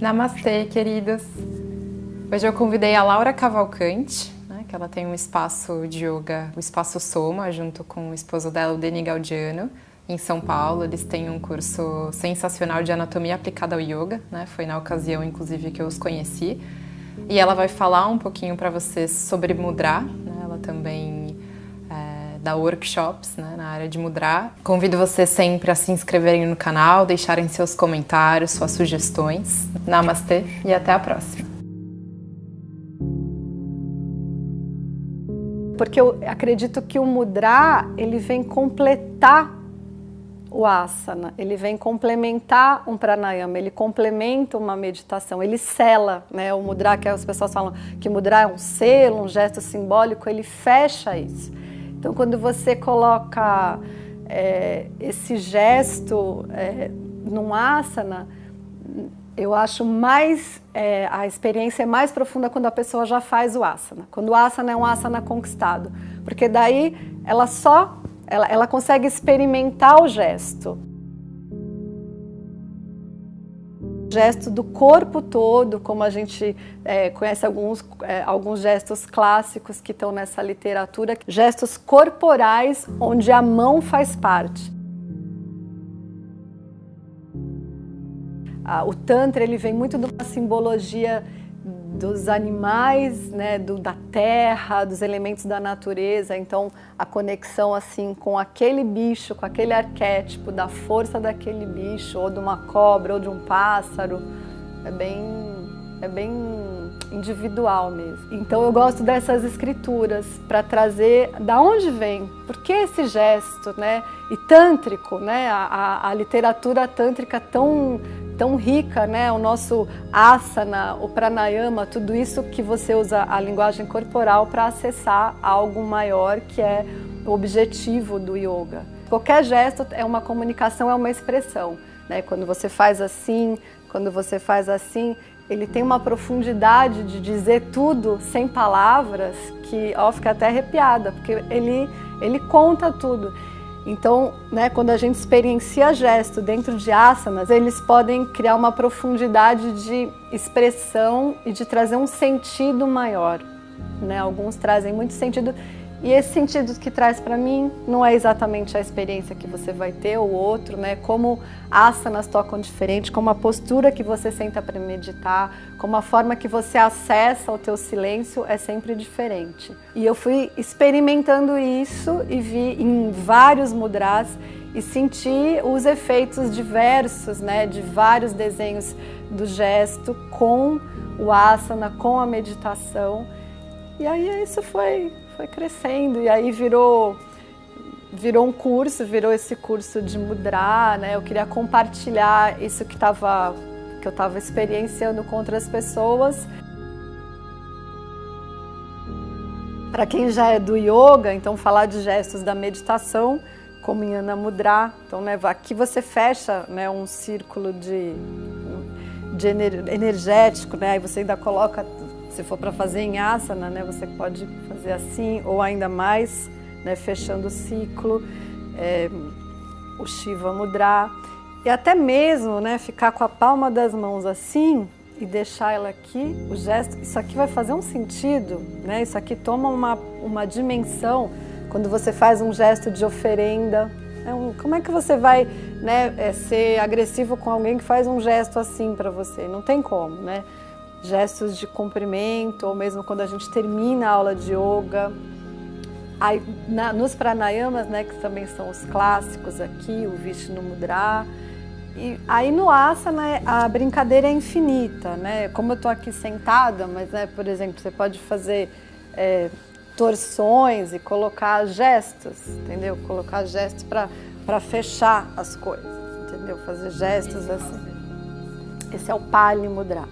Namastê, queridas! Hoje eu convidei a Laura Cavalcante, né, que ela tem um espaço de yoga, o Espaço Soma, junto com o esposo dela, o Denis Gaudiano, em São Paulo. Eles têm um curso sensacional de anatomia aplicada ao yoga, né? Foi na ocasião, inclusive, que eu os conheci. E ela vai falar um pouquinho para vocês sobre mudra, né? Ela também dá workshops, né, na área de mudra. Convido vocês sempre a se inscreverem no canal, deixarem seus comentários, suas sugestões. Namastê e até a próxima. Porque eu acredito que o mudra, ele vem completar o asana, ele vem complementar um pranayama, ele complementa uma meditação, ele sela, né? O mudra, que as pessoas falam que mudra é um selo, um gesto simbólico, ele fecha isso. Então, quando você coloca esse gesto num asana, eu acho mais, a experiência é mais profunda quando a pessoa já faz o asana. Quando o asana é um asana conquistado, porque daí ela consegue experimentar o gesto. Gesto do corpo todo, como a gente conhece alguns gestos clássicos que estão nessa literatura, gestos corporais onde a mão faz parte. O Tantra, ele vem muito de uma simbologia dos animais, né, da terra, dos elementos da natureza. Então, a conexão assim com aquele bicho, com aquele arquétipo da força daquele bicho, ou de uma cobra, ou de um pássaro, é bem individual mesmo. Então, eu gosto dessas escrituras para trazer da onde vem, por que esse gesto, né? E tântrico, né? A literatura tântrica tão rica, né? O nosso asana, o pranayama, tudo isso que você usa a linguagem corporal para acessar algo maior, que é o objetivo do yoga. Qualquer gesto é uma comunicação, é uma expressão, né? Quando você faz assim, ele tem uma profundidade de dizer tudo sem palavras que fica até arrepiada, porque ele conta tudo. Então, né, quando a gente experiencia gesto dentro de asanas, eles podem criar uma profundidade de expressão e de trazer um sentido maior, né? Alguns trazem muito sentido, e esse sentido que traz para mim não é exatamente a experiência que você vai ter ou outro, né? Como asanas tocam diferente, como a postura que você senta para meditar, como a forma que você acessa o teu silêncio é sempre diferente. E eu fui experimentando isso e vi em vários mudras e senti os efeitos diversos, né, de vários desenhos do gesto com o asana, com a meditação. E aí isso foi crescendo, e aí virou um curso, virou esse curso de mudra, né? Eu queria compartilhar isso que eu estava experienciando com outras pessoas. Para quem já é do yoga, então falar de gestos da meditação, como em Ana Mudra, então, né, aqui você fecha, né, um círculo de energético, né? Aí você ainda coloca, se for para fazer em asana, né, você pode fazer assim ou ainda mais, né, fechando o ciclo, o Shiva Mudra, e até mesmo, né, ficar com a palma das mãos assim e deixar ela aqui, o gesto, isso aqui vai fazer um sentido, né? Isso aqui toma uma dimensão quando você faz um gesto de oferenda. Como é que você vai, né, ser agressivo com alguém que faz um gesto assim para você? Não tem como, né? Gestos de cumprimento, ou mesmo quando a gente termina a aula de yoga. Aí, nos pranayamas, né, que também são os clássicos aqui, o Vishnu Mudra. E aí no asana a brincadeira é infinita, né? Como eu estou aqui sentada, mas, né, por exemplo, você pode fazer torções e colocar gestos, entendeu? Colocar gestos para fechar as coisas, entendeu? Fazer gestos assim. Esse é o Pali Mudra.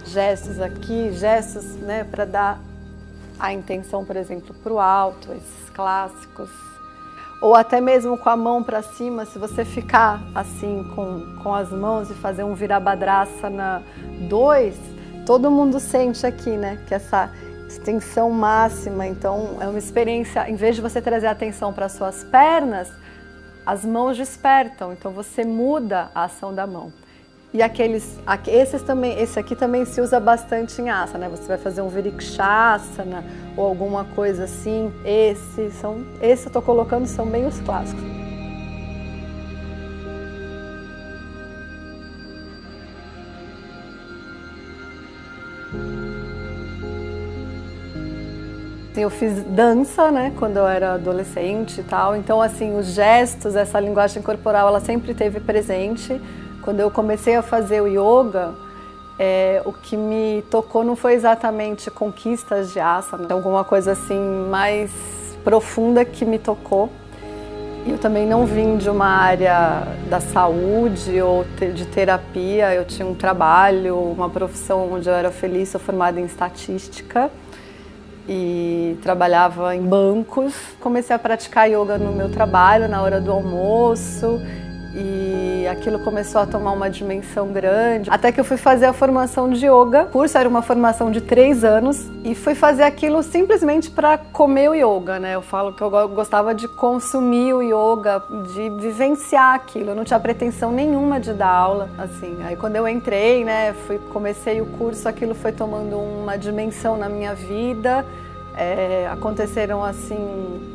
Gestos aqui, gestos, né, para dar a intenção, por exemplo, para o alto, esses clássicos. Ou até mesmo com a mão para cima, se você ficar assim com as mãos e fazer um Virabhadrasana 2, todo mundo sente aqui, né, que extensão máxima. Então é uma experiência, em vez de você trazer atenção para suas pernas, as mãos despertam, então você muda a ação da mão. E esse aqui também se usa bastante em asana, né? Você vai fazer um Virikshasana ou alguma coisa assim. Esse eu estou colocando, são bem os clássicos. Eu fiz dança, né, quando eu era adolescente e tal, então assim, os gestos, essa linguagem corporal, ela sempre esteve presente. Quando eu comecei a fazer o yoga, o que me tocou não foi exatamente conquistas de asana, alguma coisa assim mais profunda que me tocou. Eu também não vim de uma área da saúde ou de terapia, eu tinha um trabalho, uma profissão onde eu era feliz, sou formada em estatística e trabalhava em bancos. Comecei a praticar yoga no meu trabalho, na hora do almoço, e aquilo começou a tomar uma dimensão grande. Até que eu fui fazer a formação de yoga. O curso era uma formação de 3 anos e fui fazer aquilo simplesmente para comer o yoga, né? Eu falo que eu gostava de consumir o yoga, de vivenciar aquilo. Eu não tinha pretensão nenhuma de dar aula, assim. Aí quando eu entrei, né, comecei o curso, aquilo foi tomando uma dimensão na minha vida. Aconteceram assim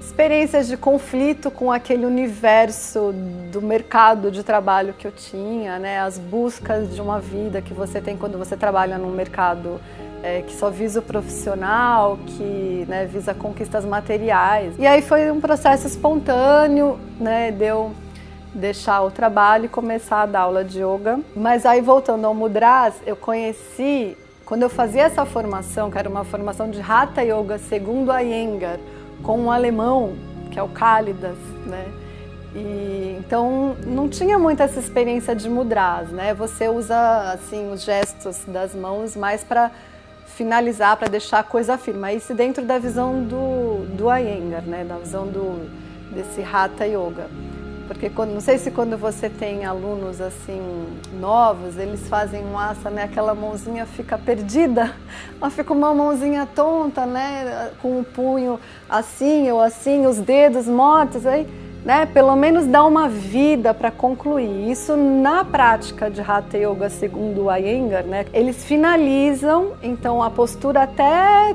experiências de conflito com aquele universo do mercado de trabalho que eu tinha, né? As buscas de uma vida que você tem quando você trabalha num mercado que só visa o profissional, que, né, visa conquistas materiais. E aí foi um processo espontâneo, né? De eu deixar o trabalho e começar a dar aula de yoga. Mas aí, voltando ao Mudras, eu conheci, quando eu fazia essa formação, que era uma formação de Hatha Yoga segundo Iyengar, com um alemão, que é o Cálidas, né? E então não tinha muita essa experiência de mudras, né? Você usa assim os gestos das mãos mais para finalizar, para deixar a coisa firme. Isso dentro da visão do Iyengar, né? Da visão desse Hatha Yoga. Porque não sei se quando você tem alunos assim novos, eles fazem um asana, né? Aquela mãozinha fica perdida, ela fica uma mãozinha tonta, né? Com o punho assim ou assim, os dedos mortos, aí, né? Pelo menos dá uma vida para concluir. Isso na prática de Hatha Yoga segundo o Iyengar, né? Eles finalizam, então a postura até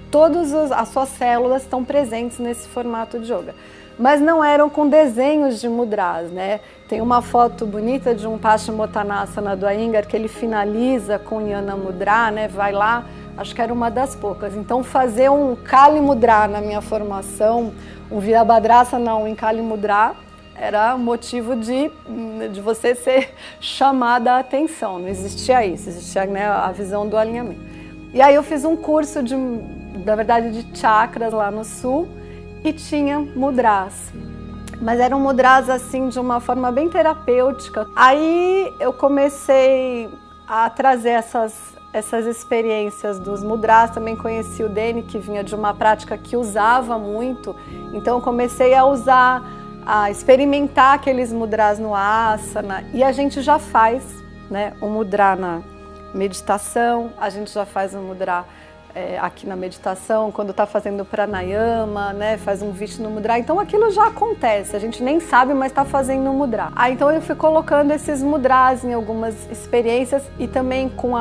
todas as suas células estão presentes nesse formato de yoga. Mas não eram com desenhos de mudras, né? Tem uma foto bonita de um Paschimottanasana do Iyengar que ele finaliza com Jnana Mudra, né? Vai lá, acho que era uma das poucas. Então fazer um Kali Mudra na minha formação, um Virabhadrasana, um Kali Mudra, era motivo de você ser chamada a atenção. Não existia isso, existia, né, a visão do alinhamento. E aí eu fiz um curso na verdade, de chakras lá no sul, e tinha mudras, mas eram mudras assim de uma forma bem terapêutica. Aí eu comecei a trazer essas experiências dos mudras, também conheci o Deni, que vinha de uma prática que usava muito, então eu comecei a experimentar aqueles mudras no asana, e a gente já faz, né, um mudra na meditação, a gente já faz um mudra aqui na meditação, quando está fazendo pranayama, né, faz um Vishnu Mudra, então aquilo já acontece, a gente nem sabe, mas está fazendo um mudra. Então eu fui colocando esses mudras em algumas experiências e também com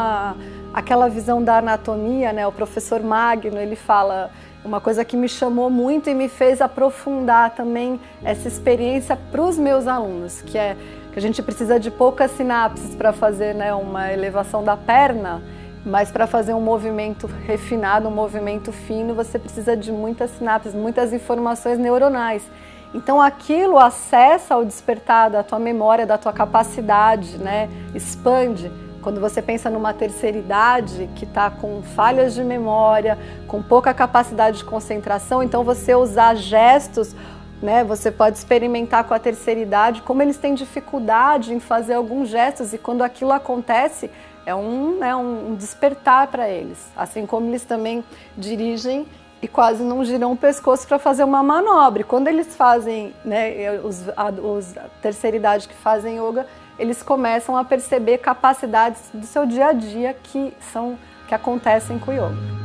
aquela visão da anatomia, né, o professor Magno, ele fala uma coisa que me chamou muito e me fez aprofundar também essa experiência para os meus alunos, que é que a gente precisa de poucas sinapses para fazer, né, uma elevação da perna, mas para fazer um movimento refinado, um movimento fino, você precisa de muitas sinapses, muitas informações neuronais. Então aquilo acessa ao despertar da tua memória, da tua capacidade, né? Expande. Quando você pensa numa terceira idade que está com falhas de memória, com pouca capacidade de concentração, então você usar gestos, né? Você pode experimentar com a terceira idade como eles têm dificuldade em fazer alguns gestos, e quando aquilo acontece, é um despertar para eles, assim como eles também dirigem e quase não giram o pescoço para fazer uma manobra. E quando eles fazem, né, os terceira idade que fazem yoga, eles começam a perceber capacidades do seu dia a dia que acontecem com o yoga.